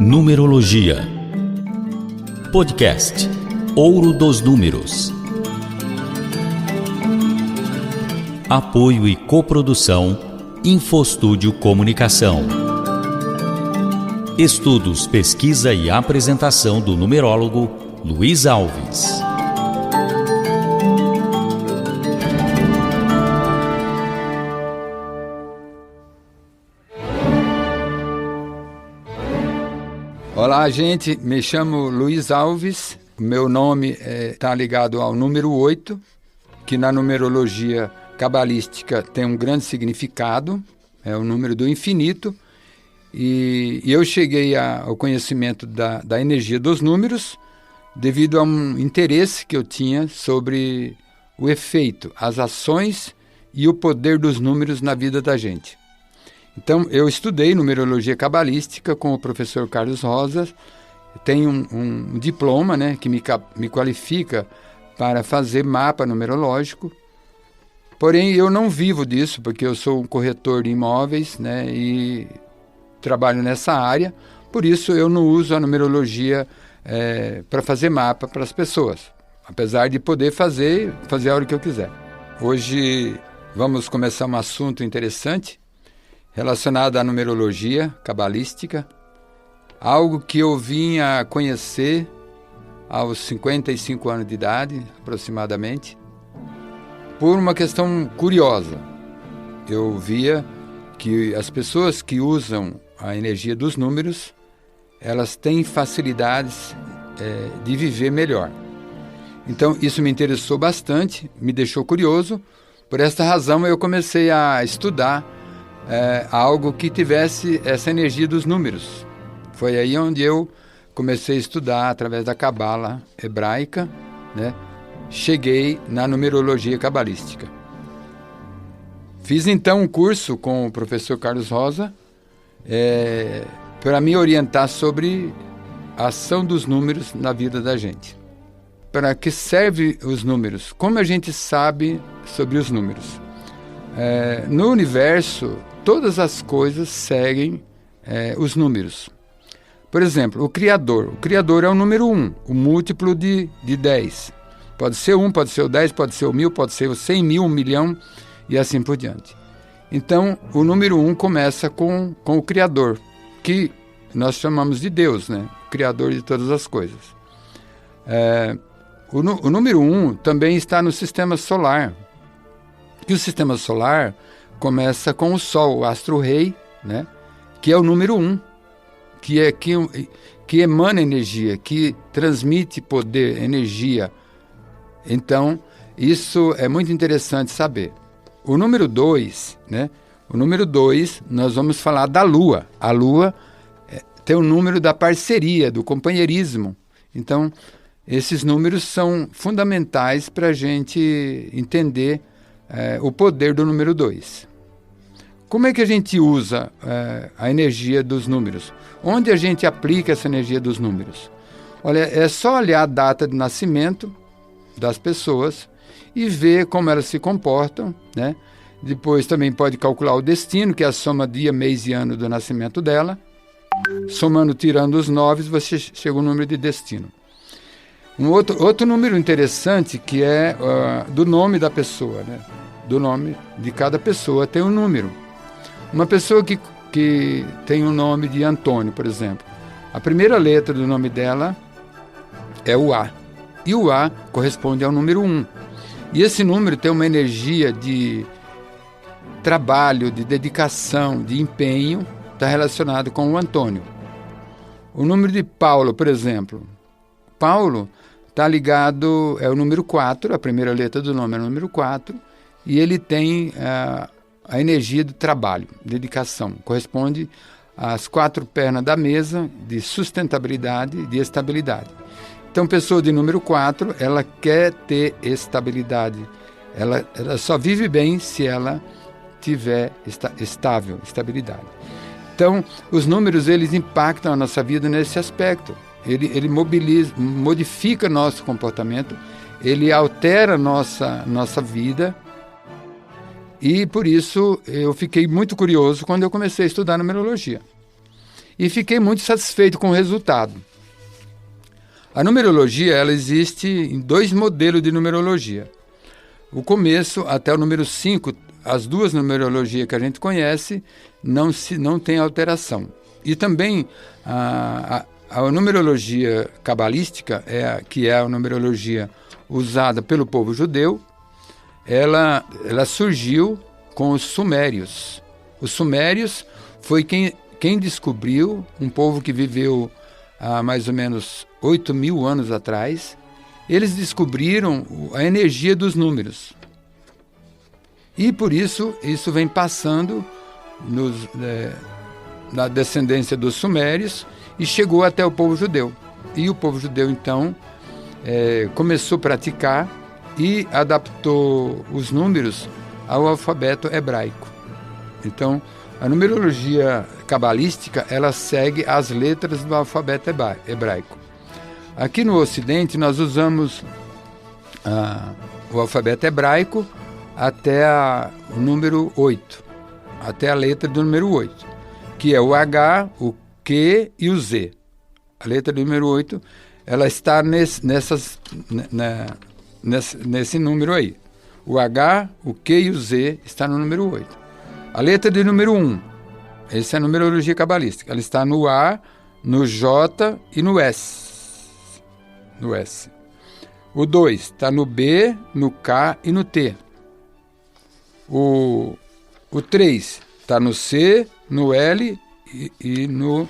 Numerologia. Podcast Ouro dos Números. Apoio e coprodução Infostúdio Comunicação. Estudos, pesquisa e apresentação do numerólogo Luiz Alves. Olá, gente. Me chamo Luiz Alves. Meu nome está ligado ao número 8, que na numerologia cabalística tem um grande significado. É o número do infinito. E eu cheguei ao conhecimento da energia dos números devido a um interesse que eu tinha sobre o efeito, as ações e o poder dos números na vida da gente. Então, eu estudei numerologia cabalística com o professor Carlos Rosa, tenho um diploma, que me qualifica para fazer mapa numerológico, porém eu não vivo disso, porque eu sou um corretor de imóveis, e trabalho nessa área, por isso eu não uso a numerologia para fazer mapa para as pessoas, apesar de poder fazer a hora que eu quiser. Hoje vamos começar um assunto interessante, relacionado à numerologia cabalística, algo que eu vim a conhecer aos 55 anos de idade, aproximadamente, por uma questão curiosa. Eu via que as pessoas que usam a energia dos números, elas têm facilidades de viver melhor. Então, isso me interessou bastante, me deixou curioso. Por esta razão, eu comecei a estudar algo que tivesse essa energia dos números. Foi aí onde eu comecei a estudar através da cabala hebraica, cheguei na numerologia cabalística. Fiz então um curso com o professor Carlos Rosa para me orientar sobre a ação dos números na vida da gente. Para que servem os números? Como a gente sabe sobre os números? No universo, todas as coisas seguem os números. Por exemplo, o Criador é o número 1, o múltiplo de 10. Pode ser 1, pode ser o 10, pode ser o 1000, pode ser o 100 mil, 1 milhão e assim por diante. Então, o número 1 começa com o Criador, que nós chamamos de Deus, o Criador de todas as coisas. O número 1 também está no sistema solar. E o sistema solar começa com o Sol, o astro-rei, que é o número 1, que emana energia, que transmite poder, energia. Então, isso é muito interessante saber. O número 2, nós vamos falar da Lua. A Lua tem o número da parceria, do companheirismo. Então, esses números são fundamentais para a gente entender o poder do número 2. Como é que a gente usa a energia dos números? Onde a gente aplica essa energia dos números? Olha, é só olhar a data de nascimento das pessoas e ver como elas se comportam, Depois também pode calcular o destino, que é a soma dia, mês e ano do nascimento dela. Somando, tirando os 9, você chega ao número de destino. Um outro número interessante que é do nome da pessoa, Do nome de cada pessoa tem um número. Uma pessoa que tem o nome de Antônio, por exemplo, a primeira letra do nome dela é o A. E o A corresponde ao número 1. E esse número tem uma energia de trabalho, de dedicação, de empenho, está relacionado com o Antônio. O número de Paulo, por exemplo. Paulo está ligado, é o número 4, a primeira letra do nome é o número 4, e ele tem a energia do trabalho, dedicação. Corresponde às 4 pernas da mesa de sustentabilidade e de estabilidade. Então, pessoa de número 4, ela quer ter estabilidade. Ela só vive bem se ela tiver estabilidade. Então, os números, eles impactam a nossa vida nesse aspecto. Ele modifica nosso comportamento, ele altera nossa vida. E por isso eu fiquei muito curioso quando eu comecei a estudar numerologia. e fiquei muito satisfeito com o resultado. A numerologia, ela existe em 2 modelos de numerologia. O começo até o número 5, as 2 numerologias que a gente conhece, não tem alteração. E também a numerologia cabalística, que é a numerologia usada pelo povo judeu, ela surgiu com os sumérios. Os sumérios foi quem descobriu, um povo que viveu há mais ou menos 8.000 anos atrás. Eles descobriram a energia dos números. E por isso vem passando na descendência dos sumérios e chegou até o povo judeu. E o povo judeu, então, começou a praticar e adaptou os números ao alfabeto hebraico. Então, a numerologia cabalística, ela segue as letras do alfabeto hebraico. Aqui no Ocidente, nós usamos o alfabeto hebraico até o número 8, até a letra do número 8, que é o H, o Q e o Z. A letra do número 8, ela está nesse número aí. O H, o Q e o Z está no número 8. A letra do número 1, essa é a numerologia cabalística, ela está no A, no J e no S. O 2 está no B, no K e no T. O 3 está no C, no L e no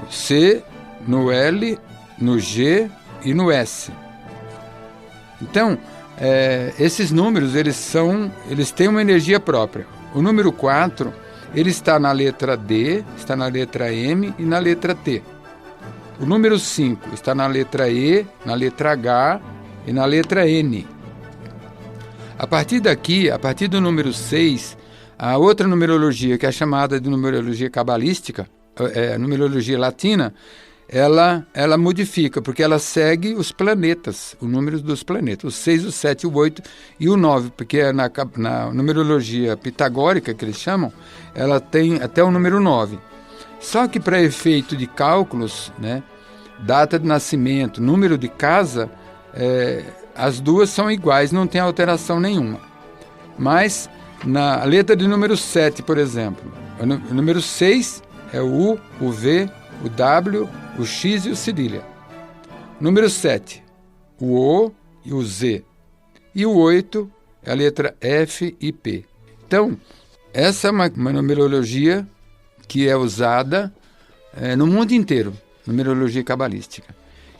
C, no L, no G e no S. Então, esses números, eles têm uma energia própria. O número 4, ele está na letra D, está na letra M e na letra T. O número 5 está na letra E, na letra H e na letra N. A partir daqui, a partir do número 6, a outra numerologia, que é chamada de numerologia cabalística, a numerologia latina, ela modifica, porque ela segue os planetas, os números dos planetas, o 6, o 7, o 8 e o 9, porque na numerologia pitagórica, que eles chamam, ela tem até o número 9. Só que para efeito de cálculos, né, data de nascimento, número de casa, as duas são iguais, não tem alteração nenhuma. Mas na letra de número 7, por exemplo, o número 6 é o U, o V, o W, o X e o cedilha. Número 7, o O e o Z. E o 8 é a letra F e P. Então, essa é uma numerologia que é usada no mundo inteiro, numerologia cabalística.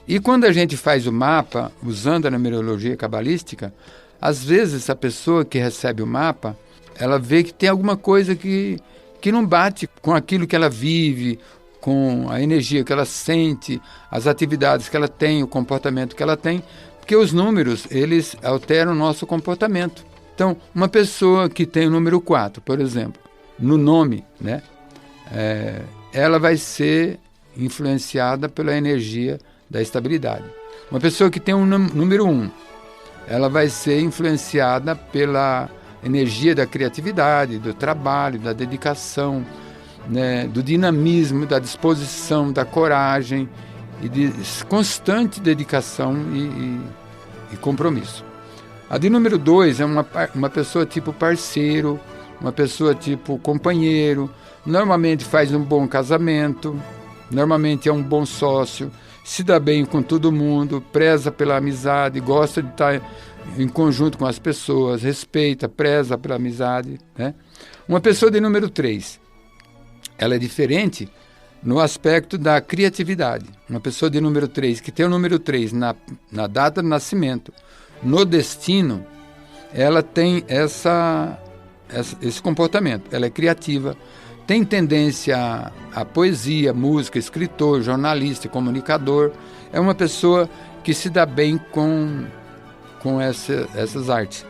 E quando a gente faz o mapa, usando a numerologia cabalística, às vezes a pessoa que recebe o mapa, ela vê que tem alguma coisa que não bate com aquilo que ela vive, com a energia que ela sente, as atividades que ela tem, o comportamento que ela tem, porque os números, eles alteram o nosso comportamento. Então, uma pessoa que tem o número 4, por exemplo, no nome, né, ela vai ser influenciada pela energia da estabilidade. Uma pessoa que tem um número 1, ela vai ser influenciada pela energia da criatividade, do trabalho, da dedicação, né, do dinamismo, da disposição, da coragem e de constante dedicação e compromisso. A de número 2 é uma pessoa tipo parceiro, uma pessoa tipo companheiro, normalmente faz um bom casamento, normalmente é um bom sócio, se dá bem com todo mundo, preza pela amizade, gosta de estar em conjunto com as pessoas, respeita, preza pela amizade, né? Uma pessoa de número 3, ela é diferente no aspecto da criatividade. Uma pessoa de número 3, que tem o número 3 na data de nascimento, no destino, ela tem esse comportamento. Ela é criativa, tem tendência à poesia, música, escritor, jornalista, comunicador. É uma pessoa que se dá bem com essas artes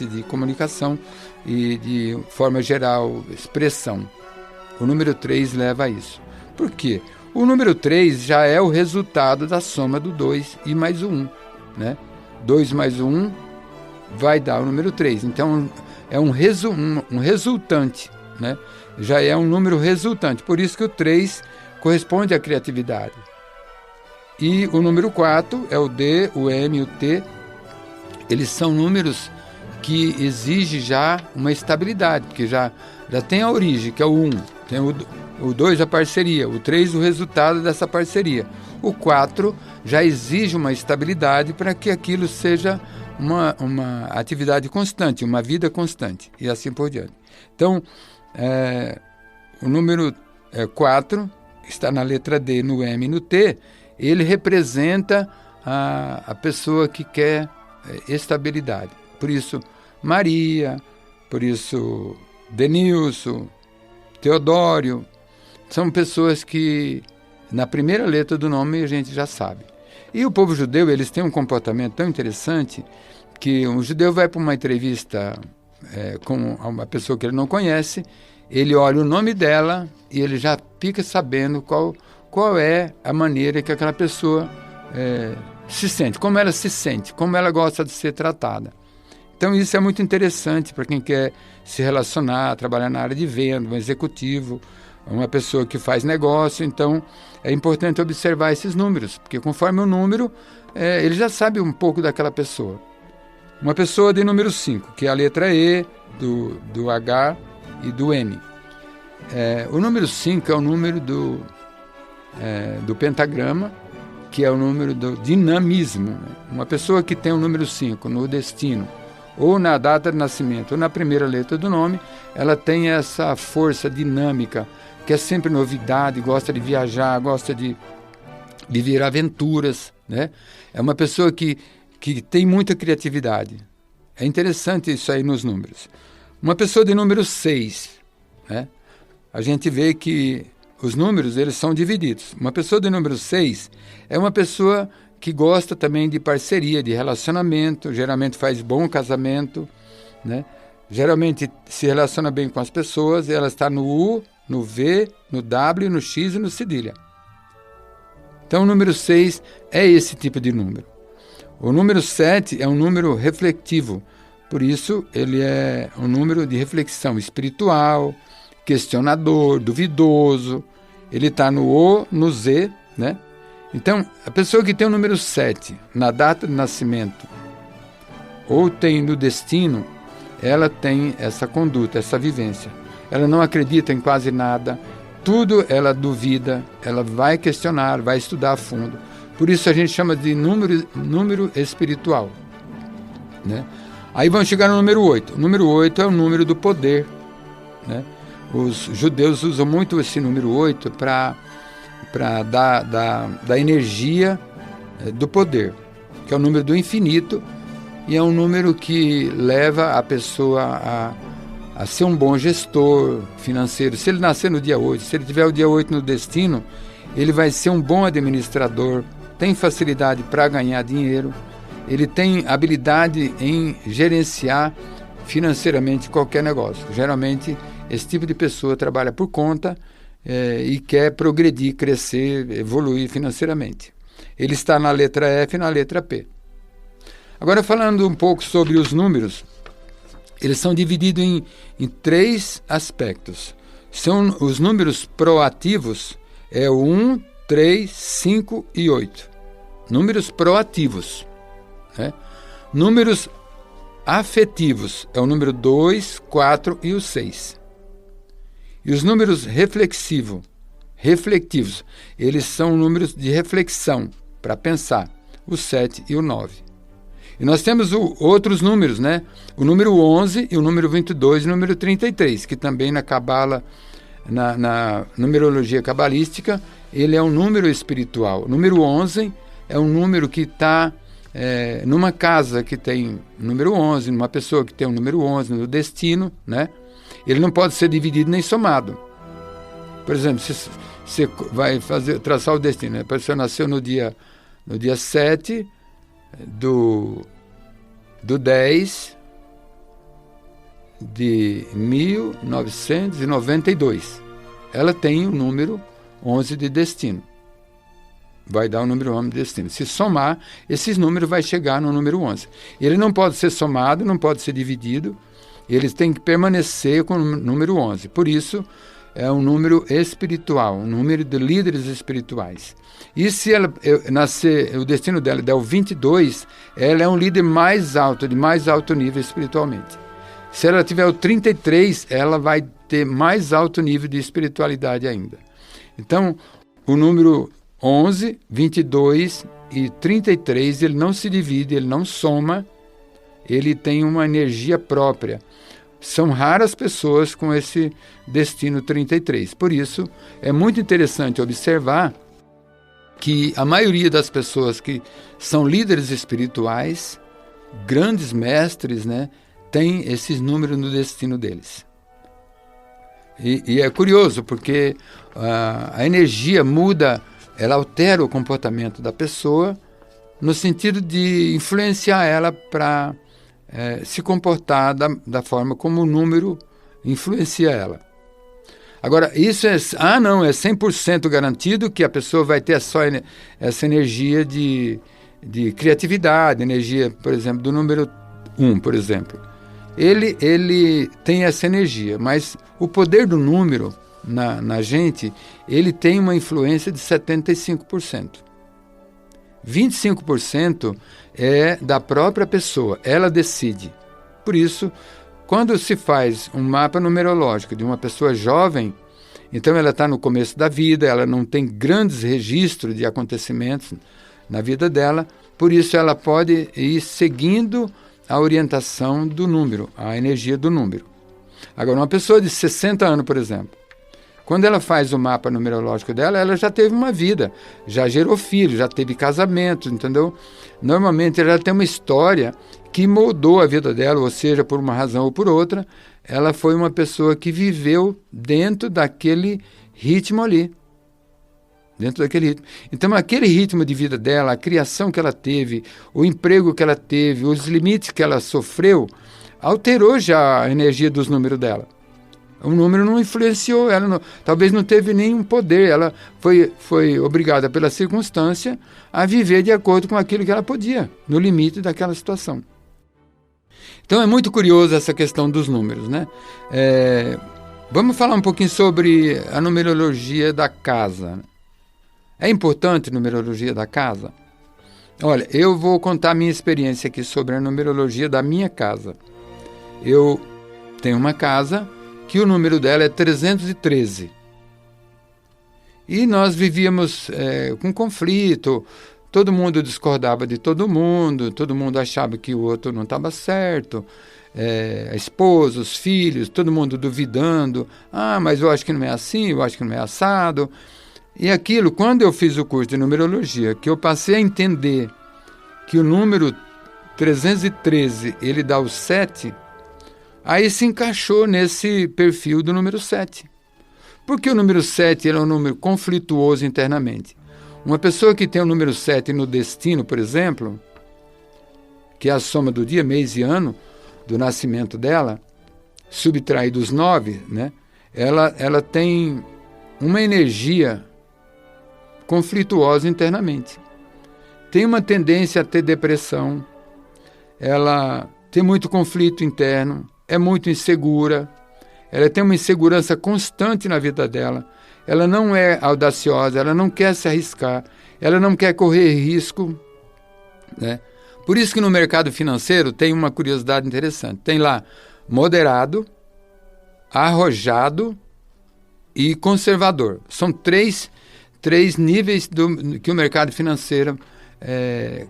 de comunicação e, de forma geral, expressão. O número 3 leva a isso. Por quê? O número 3 já é o resultado da soma do 2 e mais o 1, né? 2 mais o 1 vai dar o número 3. Então, é um resultante, né, já é um número resultante. Por isso que o 3 corresponde à criatividade. E o número 4 é o D, o M e o T. Eles são números que exigem já uma estabilidade, porque já tem a origem, que é o 1. Tem o 2, a parceria. O 3, o resultado dessa parceria. O 4 já exige uma estabilidade para que aquilo seja uma atividade constante, uma vida constante, e assim por diante. Então, o número 4, está na letra D, no M e no T, ele representa a pessoa que quer estabilidade. Por isso, Maria, por isso, Denilson, Teodório, são pessoas que, na primeira letra do nome, a gente já sabe. E o povo judeu, eles têm um comportamento tão interessante que um judeu vai para uma entrevista com uma pessoa que ele não conhece, ele olha o nome dela e ele já fica sabendo qual é a maneira que aquela pessoa se sente, como ela se sente, como ela gosta de ser tratada. Então isso é muito interessante para quem quer se relacionar, trabalhar na área de venda, um executivo, uma pessoa que faz negócio. Então é importante observar esses números, porque conforme o número, ele já sabe um pouco daquela pessoa. Uma pessoa de número 5, que é a letra E, do H e do M. O número 5 é o número do pentagrama, que é o número do dinamismo. Uma pessoa que tem o número 5 no destino, ou na data de nascimento, ou na primeira letra do nome, ela tem essa força dinâmica, que é sempre novidade, gosta de viajar, gosta de viver aventuras, né? É uma pessoa que tem muita criatividade. É interessante isso aí nos números. Uma pessoa de número 6, né? A gente vê que os números, eles são divididos. Uma pessoa de número 6 é uma pessoa que gosta também de parceria, de relacionamento, geralmente faz bom casamento, né? Geralmente se relaciona bem com as pessoas, ela está no U, no V, no W, no X e no cedilha. Então o número 6 é esse tipo de número. O número 7 é um número refletivo, por isso ele é um número de reflexão espiritual, questionador, duvidoso. Ele está no O, no Z, né? Então, a pessoa que tem o número 7 na data de nascimento ou tem no destino, ela tem essa conduta, essa vivência. Ela não acredita em quase nada, tudo ela duvida, ela vai questionar, vai estudar a fundo. Por isso a gente chama de número espiritual, né? Aí vamos chegar no número 8. O número 8 é o número do poder, né? Os judeus usam muito esse número 8 para dar energia do poder, que é o número do infinito, e é um número que leva a pessoa a ser um bom gestor financeiro. Se ele nascer no dia 8, se ele tiver o dia 8 no destino, ele vai ser um bom administrador, tem facilidade para ganhar dinheiro, ele tem habilidade em gerenciar financeiramente qualquer negócio. Geralmente, esse tipo de pessoa trabalha por conta e quer progredir, crescer, evoluir financeiramente. Ele está na letra F e na letra P. Agora, falando um pouco sobre os números, eles são divididos em 3 aspectos. São os números proativos, é o 1, 3, 5 e 8. Números proativos, né? Números afetivos, é o número 2, 4 e o 6. E os números reflexivos, eles são números de reflexão, para pensar, o 7 e o 9. E nós temos outros números, né? O número 11 e o número 22 e o número 33, que também na Cabala, na numerologia cabalística, ele é um número espiritual. O número 11 é um número que está numa casa que tem o número 11, numa pessoa que tem o número 11, no destino, né? Ele não pode ser dividido nem somado. Por exemplo, se você vai traçar o destino, né? A pessoa nasceu no dia 7 do 10 de 1992. Ela tem o número 11 de destino. Vai dar o número 11 de destino. Se somar, esses números vai chegar no número 11. Ele não pode ser somado, não pode ser dividido, eles têm que permanecer com o número 11. Por isso, é um número espiritual, um número de líderes espirituais. E se ela nascer, o destino dela der o 22, ela é um líder mais alto, de mais alto nível espiritualmente. Se ela tiver o 33, ela vai ter mais alto nível de espiritualidade ainda. Então, o número 11, 22 e 33, ele não se divide, ele não soma, ele tem uma energia própria. São raras pessoas com esse destino 33. Por isso, é muito interessante observar que a maioria das pessoas que são líderes espirituais, grandes mestres, né, tem esses números no destino deles. E é curioso, porque a energia muda, ela altera o comportamento da pessoa, no sentido de influenciar ela para se comportar da forma como o número influencia ela. Agora, isso é 100% garantido que a pessoa vai ter só essa energia de criatividade, energia, por exemplo, do número 1, por exemplo. Ele tem essa energia, mas o poder do número na gente, ele tem uma influência de 75%. 25% é da própria pessoa, ela decide. Por isso, quando se faz um mapa numerológico de uma pessoa jovem, então ela está no começo da vida, ela não tem grandes registros de acontecimentos na vida dela, por isso ela pode ir seguindo a orientação do número, a energia do número. Agora, uma pessoa de 60 anos, por exemplo, quando ela faz o mapa numerológico dela, ela já teve uma vida, já gerou filhos, já teve casamento, entendeu? Normalmente ela tem uma história que moldou a vida dela, ou seja, por uma razão ou por outra, ela foi uma pessoa que viveu dentro daquele ritmo ali. Dentro daquele ritmo. Então, aquele ritmo de vida dela, a criação que ela teve, o emprego que ela teve, os limites que ela sofreu, alterou já a energia dos números dela. O número não influenciou, ela talvez não teve nenhum poder, ela foi obrigada pela circunstância a viver de acordo com aquilo que ela podia, no limite daquela situação. Então é muito curioso essa questão dos números, né? Vamos falar um pouquinho sobre a numerologia da casa. É importante a numerologia da casa? Olha, eu vou contar a minha experiência aqui sobre a numerologia da minha casa. Eu tenho uma casa que o número dela é 313. E nós vivíamos com conflito, todo mundo discordava de todo mundo achava que o outro não estava certo, a esposa, os filhos, todo mundo duvidando, mas eu acho que não é assim, eu acho que não é assado. E aquilo, quando eu fiz o curso de numerologia, que eu passei a entender que o número 313, ele dá o 7, aí se encaixou nesse perfil do número 7. Porque o número 7 ele é um número conflituoso internamente. Uma pessoa que tem o número 7 no destino, por exemplo, que é a soma do dia, mês e ano do nascimento dela, subtraído os 9, né? Ela tem uma energia conflituosa internamente. Tem uma tendência a ter depressão, ela tem muito conflito interno, é muito insegura, ela tem uma insegurança constante na vida dela, ela não é audaciosa, ela não quer se arriscar, ela não quer correr risco, né? Por isso que no mercado financeiro tem uma curiosidade interessante, tem lá moderado, arrojado e conservador. São três níveis que o mercado financeiro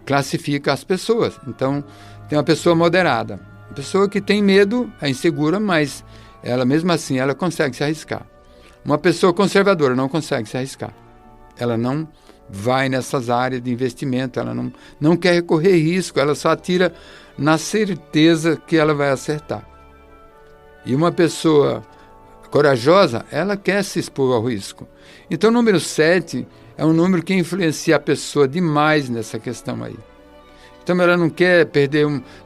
classifica as pessoas. Então, tem uma pessoa moderada, uma pessoa que tem medo, é insegura, mas ela mesmo assim ela consegue se arriscar. Uma pessoa conservadora não consegue se arriscar. Ela não vai nessas áreas de investimento, ela não quer correr risco, ela só atira na certeza que ela vai acertar. E uma pessoa corajosa, ela quer se expor ao risco. Então, o número 7 é um número que influencia a pessoa demais nessa questão aí. Então, ela não quer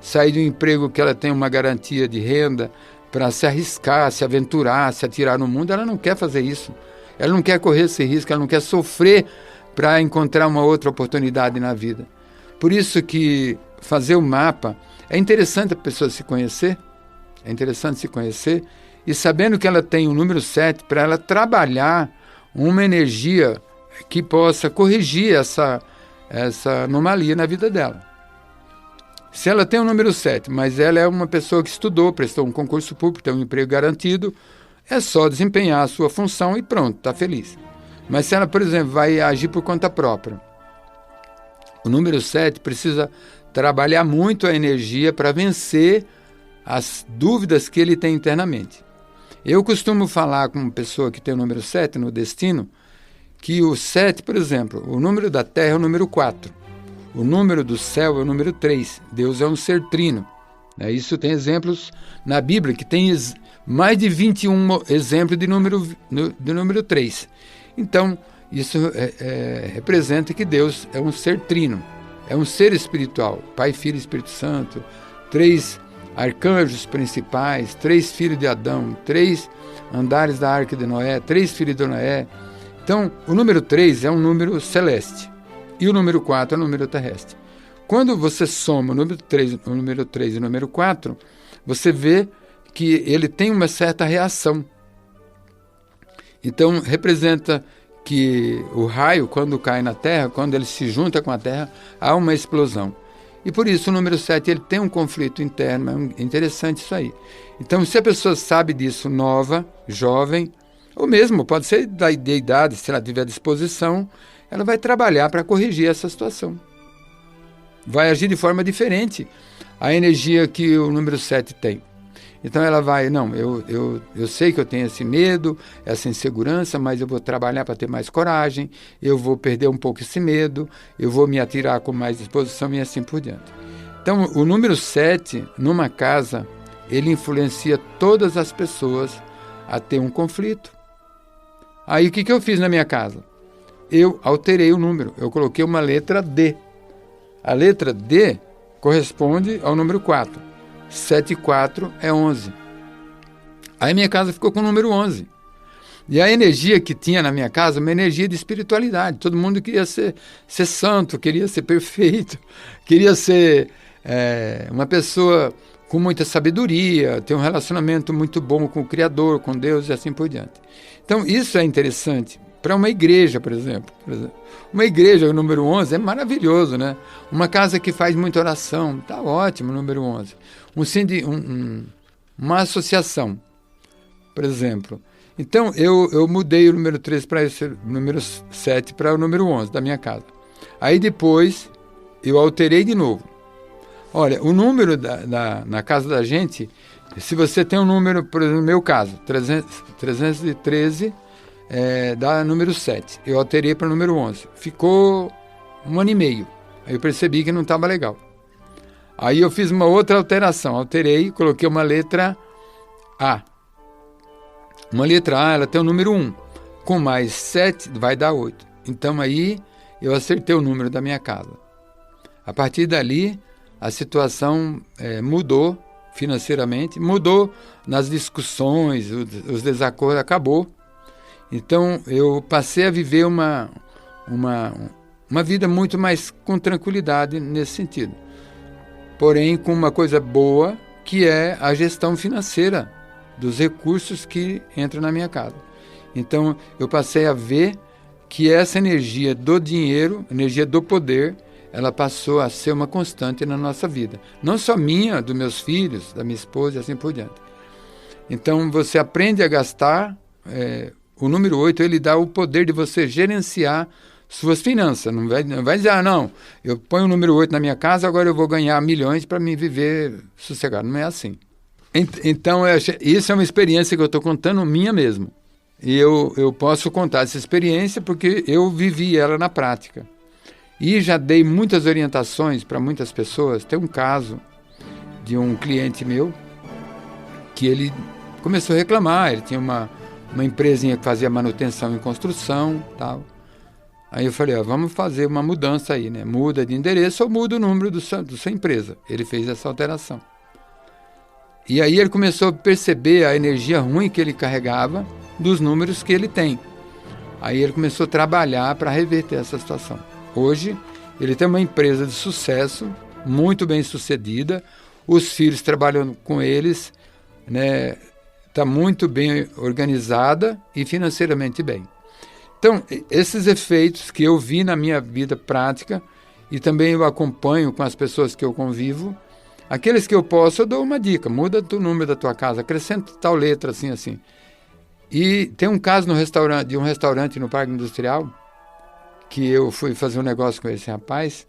sair de um emprego que ela tem uma garantia de renda para se arriscar, se aventurar, se atirar no mundo. Ela não quer fazer isso. Ela não quer correr esse risco, ela não quer sofrer para encontrar uma outra oportunidade na vida. Por isso que fazer o mapa é interessante a pessoa se conhecer. É interessante se conhecer. E sabendo que ela tem o número 7, para ela trabalhar uma energia que possa corrigir essa anomalia na vida dela. Se ela tem o número 7, mas ela é uma pessoa que estudou, prestou um concurso público, tem um emprego garantido, é só desempenhar a sua função e pronto, está feliz. Mas se ela, por exemplo, vai agir por conta própria, o número 7 precisa trabalhar muito a energia para vencer as dúvidas que ele tem internamente. Eu costumo falar com uma pessoa que tem o número 7 no destino, que o 7, por exemplo, o número da Terra é o número 4, o número do céu é o número 3, Deus é um ser trino. Isso tem exemplos na Bíblia, que tem mais de 21 exemplos de número 3. Então, isso representa que Deus é um ser trino, é um ser espiritual, Pai, Filho e Espírito Santo, 3 arcanjos principais, 3 filhos de Adão, 3 andares da Arca de Noé, 3 filhos de Noé. Então, o número 3 é um número celeste e o número 4 é um número terrestre. Quando você soma o número 3 e o número 4, você vê que ele tem uma certa reação. Então, representa que o raio, quando cai na Terra, quando ele se junta com a Terra, há uma explosão. E por isso o número 7 ele tem um conflito interno, é interessante isso aí. Então, se a pessoa sabe disso, nova, jovem, ou mesmo pode ser da idade, se ela tiver disposição, ela vai trabalhar para corrigir essa situação. Vai agir de forma diferente a energia que o número 7 tem. Então ela vai, eu sei que eu tenho esse medo, essa insegurança, mas eu vou trabalhar para ter mais coragem, eu vou perder um pouco esse medo, eu vou me atirar com mais disposição e assim por diante. Então o número 7, numa casa, ele influencia todas as pessoas a ter um conflito. Aí o que eu fiz na minha casa? Eu alterei o número, eu coloquei uma letra D. A letra D corresponde ao número 4. 7 e 4 é 11. Aí minha casa ficou com o número 11. E a energia que tinha na minha casa, uma energia de espiritualidade. Todo mundo queria ser santo, queria ser perfeito, queria ser uma pessoa com muita sabedoria, ter um relacionamento muito bom com o Criador, com Deus e assim por diante. Então isso é interessante. Para uma igreja, por exemplo. Uma igreja, o número 11, é maravilhoso, né? Uma casa que faz muita oração, está ótimo o número 11. Uma associação, por exemplo. Então, eu mudei o número 3 para esse número 7 para o número 11 da minha casa. Aí depois, eu alterei de novo. Olha, o número na casa da gente, se você tem um número, por exemplo, no meu caso, 313, dá número 7. Eu alterei para o número 11. Ficou 1 ano e meio. Aí eu percebi que não estava legal. Aí eu fiz uma outra alteração. Alterei, coloquei uma letra A. Uma letra A, ela tem o número 1. Com mais 7, vai dar 8. Então aí eu acertei o número da minha casa. A partir dali, a situação mudou financeiramente, mudou nas discussões, os desacordos, acabou. Então, eu passei a viver uma vida muito mais com tranquilidade nesse sentido. Porém, com uma coisa boa, que é a gestão financeira dos recursos que entram na minha casa. Então, eu passei a ver que essa energia do dinheiro, energia do poder, ela passou a ser uma constante na nossa vida. Não só minha, dos meus filhos, da minha esposa e assim por diante. Então, você aprende a gastar. O número 8, ele dá o poder de você gerenciar suas finanças. Não vai dizer, não, eu ponho o número 8 na minha casa, agora eu vou ganhar milhões para me viver sossegado. Não é assim. Então, isso é uma experiência que eu estou contando minha mesmo. E eu posso contar essa experiência porque eu vivi ela na prática. E já dei muitas orientações para muitas pessoas. Tem um caso de um cliente meu que ele começou a reclamar, ele tinha uma empresinha que fazia manutenção em construção, tal. Aí eu falei, vamos fazer uma mudança aí, né? Muda de endereço ou muda o número da sua empresa. Ele fez essa alteração. E aí ele começou a perceber a energia ruim que ele carregava dos números que ele tem. Aí ele começou a trabalhar para reverter essa situação. Hoje, ele tem uma empresa de sucesso, muito bem sucedida, os filhos trabalhando com eles, né, está muito bem organizada e financeiramente bem. Então, esses efeitos que eu vi na minha vida prática, e também eu acompanho com as pessoas que eu convivo, aqueles que eu posso, eu dou uma dica: muda o número da tua casa, acrescenta tal letra, assim. E tem um caso de um restaurante no Parque Industrial, que eu fui fazer um negócio com esse rapaz,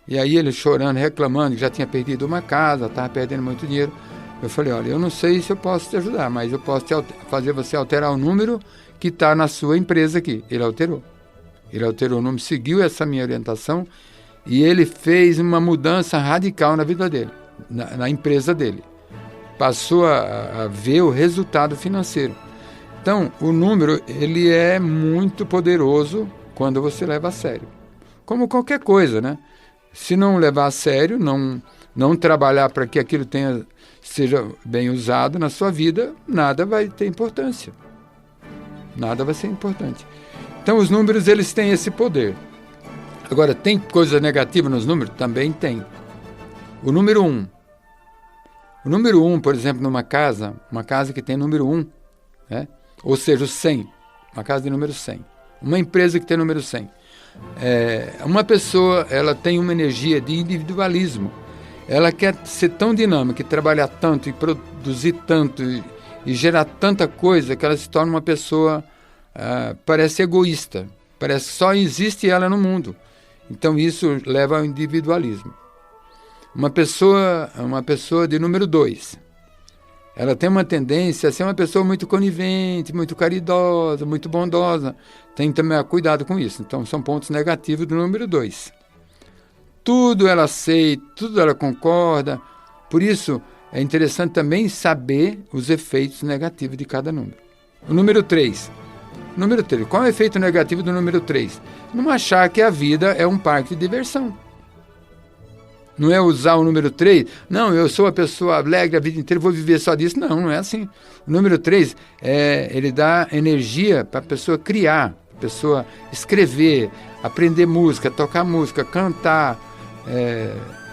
e aí ele chorando, reclamando que já tinha perdido uma casa, estava perdendo muito dinheiro. Eu falei: olha, eu não sei se eu posso te ajudar, mas eu posso fazer você alterar o número que está na sua empresa aqui. Ele alterou o número, seguiu essa minha orientação, e ele fez uma mudança radical na vida dele, na empresa dele. Passou a ver o resultado financeiro. Então, o número, ele é muito poderoso quando você leva a sério. Como qualquer coisa, né? Se não levar a sério, não trabalhar para que aquilo seja bem usado na sua vida, nada vai ter importância. Nada vai ser importante. Então, os números, eles têm esse poder. Agora, tem coisa negativa nos números? Também tem. O número 1. O número 1, por exemplo, numa casa, uma casa que tem número 1, né? Ou seja, o 100, uma casa de número 100. Uma empresa que tem número 100. Uma pessoa, ela tem uma energia de individualismo. Ela quer ser tão dinâmica, e trabalhar tanto, e produzir tanto, e gerar tanta coisa, que ela se torna uma pessoa, parece egoísta. Parece que só existe ela no mundo. Então isso leva ao individualismo. Uma pessoa de número 2, ela tem uma tendência a ser uma pessoa muito conivente, muito caridosa, muito bondosa. Tem que tomar cuidado com isso. Então são pontos negativos do número 2. Tudo ela aceita, tudo ela concorda. Por isso é interessante também saber os efeitos negativos de cada número. O número 3. Qual é o efeito negativo do número 3? Não achar que a vida é um parque de diversão. Não é usar o número 3, não, eu sou uma pessoa alegre a vida inteira, vou viver só disso. Não é assim. O número 3, ele dá energia para a pessoa criar, para a pessoa escrever, aprender música, tocar música, cantar,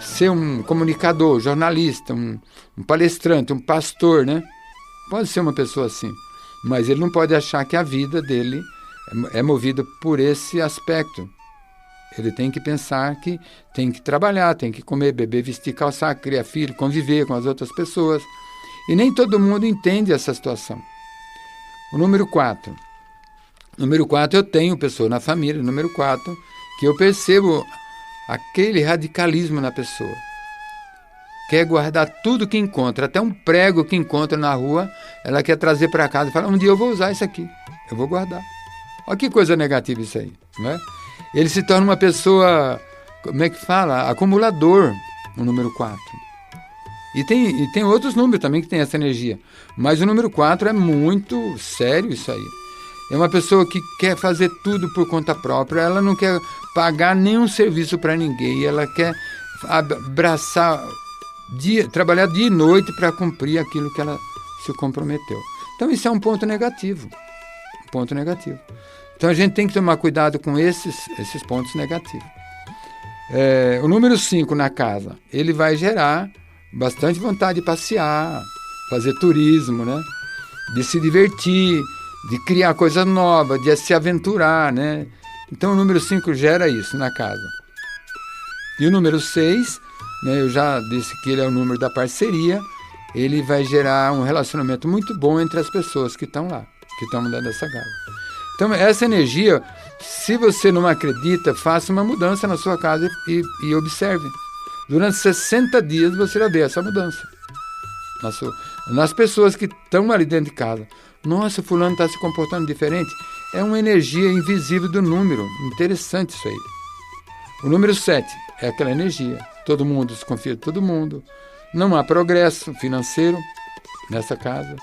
ser um comunicador, jornalista, um palestrante, um pastor, né? Pode ser uma pessoa assim. Mas ele não pode achar que a vida dele é movida por esse aspecto. Ele tem que pensar que tem que trabalhar, tem que comer, beber, vestir, calçar, criar filho, conviver com as outras pessoas. E nem todo mundo entende essa situação. O número 4. Número 4, eu tenho pessoa na família, número 4, que eu percebo aquele radicalismo na pessoa. Quer guardar tudo que encontra, até um prego que encontra na rua, ela quer trazer para casa e fala: um dia eu vou usar isso aqui, eu vou guardar. Olha que coisa negativa isso aí, não é? Ele se torna uma pessoa, como é que fala? Acumulador, o número 4. E tem outros números também que tem essa energia. Mas o número 4 é muito sério isso aí. É uma pessoa que quer fazer tudo por conta própria, ela não quer pagar nenhum serviço para ninguém, ela quer abraçar, trabalhar dia e noite para cumprir aquilo que ela se comprometeu. Então isso é um ponto negativo. Então a gente tem que tomar cuidado com esses pontos negativos. O número 5 na casa, ele vai gerar bastante vontade de passear, fazer turismo, né? De se divertir, de criar coisa nova, de se aventurar, né? Então o número 5 gera isso na casa. E o número 6, né, eu já disse que ele é o número da parceria, ele vai gerar um relacionamento muito bom entre as pessoas que estão lá, que estão dentro dessa casa. Então, essa energia, se você não acredita, faça uma mudança na sua casa e observe. Durante 60 dias você vai ver essa mudança nas pessoas que estão ali dentro de casa. Nossa, fulano está se comportando diferente. É uma energia invisível do número. Interessante isso aí. O número 7 é aquela energia. Todo mundo desconfia de todo mundo. Não há progresso financeiro nessa casa.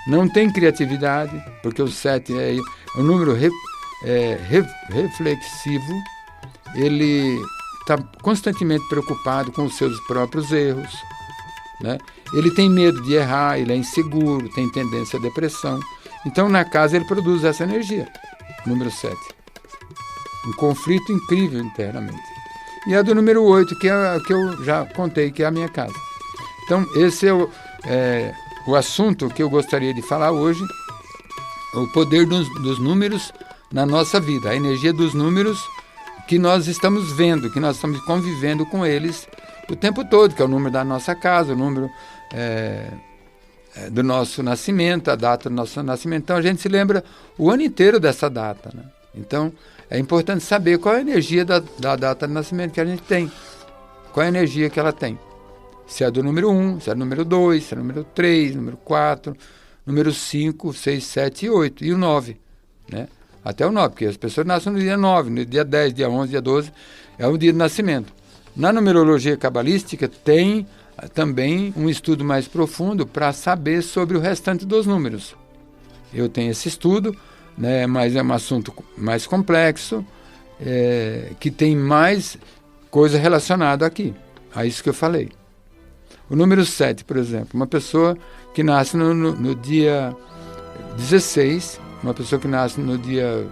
Não tem criatividade, porque o 7 é um número reflexivo. Ele está constantemente preocupado com os seus próprios erros, né? Ele tem medo de errar, ele é inseguro, tem tendência à depressão. Então, na casa, ele produz essa energia, número 7. Um conflito incrível internamente. E a do número 8, que é a que eu já contei, que é a minha casa. Então, esse é o assunto que eu gostaria de falar hoje, o poder dos números na nossa vida, a energia dos números que nós estamos vendo, que nós estamos convivendo com eles o tempo todo, que é o número da nossa casa, o número do nosso nascimento, a data do nosso nascimento. Então a gente se lembra o ano inteiro dessa data, né? Então é importante saber qual é a energia da data de nascimento que a gente tem, qual é a energia que ela tem. Se é do número 1, se é do número 2, se é do número 3, número 4, número 5, 6, 7 e 8, e o 9, né? Até o 9, porque as pessoas nascem no dia 9, no dia 10, dia 11, dia 12, é o dia de nascimento. Na numerologia cabalística tem também um estudo mais profundo para saber sobre o restante dos números. Eu tenho esse estudo, né, mas é um assunto mais complexo, que tem mais coisa relacionada aqui, a isso que eu falei. O número 7, por exemplo, uma pessoa que nasce no dia 16, uma pessoa que nasce no dia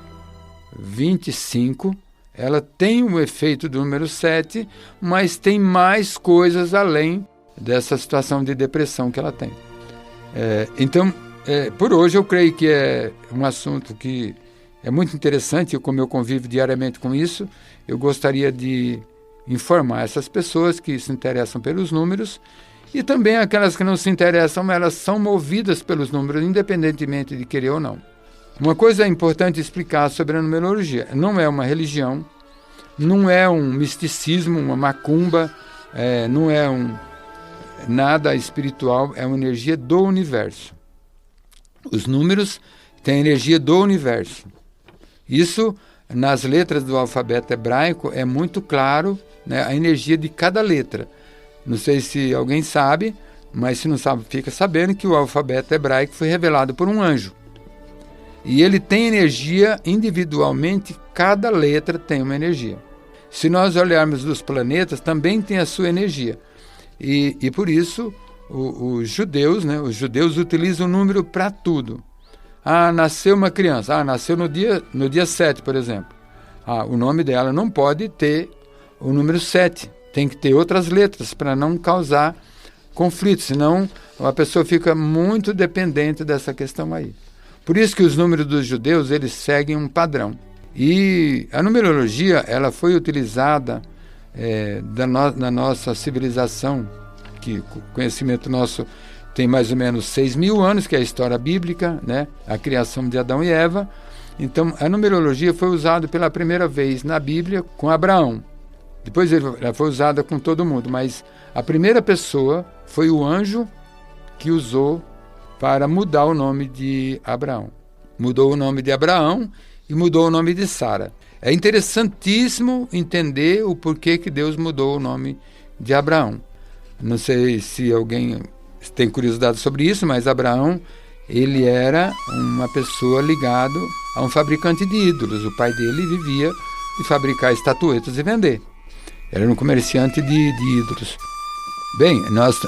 25, ela tem o efeito do número 7, mas tem mais coisas além dessa situação de depressão que ela tem. Então, por hoje eu creio que é um assunto que é muito interessante, como eu convivo diariamente com isso, eu gostaria de informar essas pessoas que se interessam pelos números e também aquelas que não se interessam, elas são movidas pelos números, independentemente de querer ou não. Uma coisa importante explicar sobre a numerologia, não é uma religião, não é um misticismo, uma macumba, não é nada espiritual, é uma energia do universo. Os números têm a energia do universo. Isso, nas letras do alfabeto hebraico, é muito claro, né, a energia de cada letra. Não sei se alguém sabe, mas se não sabe, fica sabendo que o alfabeto hebraico foi revelado por um anjo. E ele tem energia individualmente, cada letra tem uma energia. Se nós olharmos dos planetas, também tem a sua energia. E por isso, os judeus, né, os judeus utilizam o número para tudo. Nasceu uma criança, nasceu no dia 7, por exemplo. O nome dela não pode ter o número 7, tem que ter outras letras para não causar conflito, senão a pessoa fica muito dependente dessa questão aí. Por isso que os números dos judeus, eles seguem um padrão. E a numerologia, ela foi utilizada na nossa civilização, que o conhecimento nosso tem mais ou menos 6.000 anos, que é a história bíblica, né? A criação de Adão e Eva. Então, a numerologia foi usada pela primeira vez na Bíblia com Abraão. Depois ela foi usada com todo mundo, mas a primeira pessoa foi o anjo que usou para mudar o nome de Abraão. Mudou o nome de Abraão e mudou o nome de Sara. É interessantíssimo entender o porquê que Deus mudou o nome de Abraão. Não sei se alguém tem curiosidade sobre isso, mas Abraão, ele era uma pessoa ligada a um fabricante de ídolos. O pai dele vivia de fabricar estatuetas e vender. Era um comerciante de ídolos. Bem, nós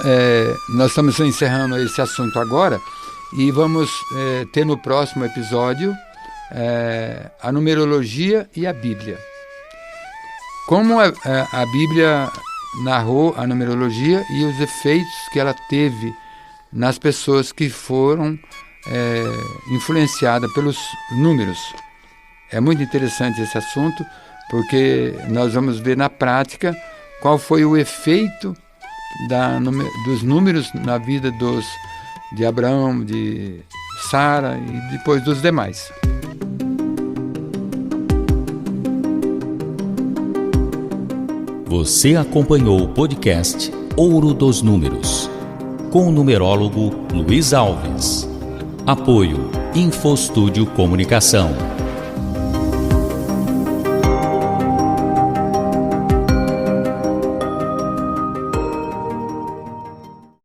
estamos encerrando esse assunto agora e vamos ter no próximo episódio a numerologia e a Bíblia. Como a Bíblia narrou a numerologia e os efeitos que ela teve nas pessoas que foram influenciadas pelos números. É muito interessante esse assunto, porque nós vamos ver na prática qual foi o efeito dos números na vida de Abraão, de Sara e depois dos demais. Você acompanhou o podcast Ouro dos Números, com o numerólogo Luiz Alves. Apoio InfoStúdio Comunicação.